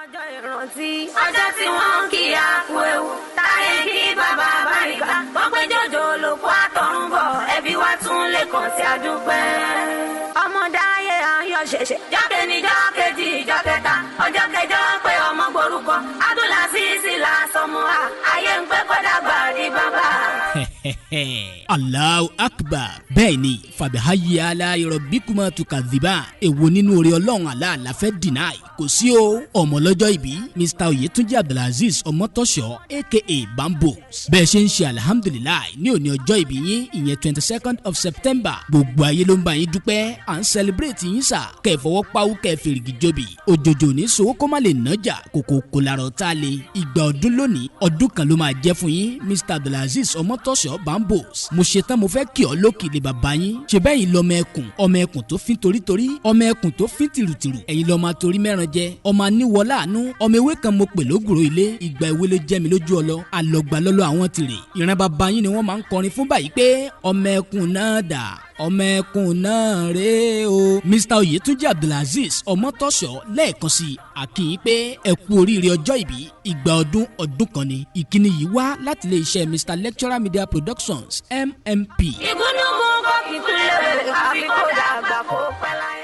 ọjọ́ ìrántí ọjọ́ tí wọ́n kí a kú ewu táyé kí bàbá Bàrígà wọ́n pé jòjò lóko àtọ̀run bọ̀ ẹbí wa tún lè kàn sí àdúpẹ́. ọmọdáyé ayọ̀ ṣẹ̀ṣẹ̀ jọ́kẹ́ ní jọ́kejì jọ́kẹta ọjọ́ kẹjọ pé ọmọ gborúkọ Abdulaziz lásọmọ ayé ń pẹ́ kọ́dà gbàdí bàbá. Allahu Akbar. bẹ́ẹ̀ ni fàbíháyé aláìrọ̀bíkúmọ̀ tukadhiba èwo nínú orí ọlọ́run aláàláfẹ́ deny kò sí o. ọmọ lọ́jọ́ ìbí Mr. Oyetunji Abdulaziz Ọmọtọ́ṣọ́ aka Bambos. bẹ́ẹ̀ ṣe ń ṣe alihamudulilayi ní òní ọjọ́ ìbí yín ìyẹn 22nd of September gbogbo ayé ló ń bá yín dúpẹ́ à ń celebrate yín sà kẹfọwọ́ pawú kẹfìrìgì jobi òjòjò ní sowó kó má lè nájà kòkó kòlàrọ̀ tá a lè ìgbà ọdún lónìí ọdún kan ló máa jẹ́ fún yín Mr. Abdulaziz Ọmọtọ́ṣọ́ Bambos. mo ṣetán mo fẹ́ kí ọ lókìlì bàbá yín ṣe bẹ́ẹ̀ yín lọ́mọ ẹkùn tó fin torítorí ọmọ ẹkùn tó fin tìrùtìrù ẹ̀yin lọ́mọ torí mẹ́ran jẹ ọmọ aníwọlá àánú ọmọ ewé kan mo pè lógùrò ilé ìgbà ìwé ló jẹ́ mi lójú ọlọ àlọ́gbàlọ́lọ́ àwọn tìrè ìran bàbá yín ni wọ́n máa ń kọrin fún báyìí pé ọmọ ẹkùn náà dà ọmọ ẹkùn náà rèé o. Mr. Oyetunji Abdulaziz Ọmọtọ́ṣọ́ lẹ́ẹ̀kan sí àkìyìn pé ẹ kú oríire ọjọ́ ìbí ìgbà ọdún kan ni ìkíni yìí wá láti ilé iṣẹ́ Mr. Lecturer Media Productions MMP. ìgúnnú mú kọ́kì kúlẹ̀ àfikún dàgbà kó pẹ́ láyé.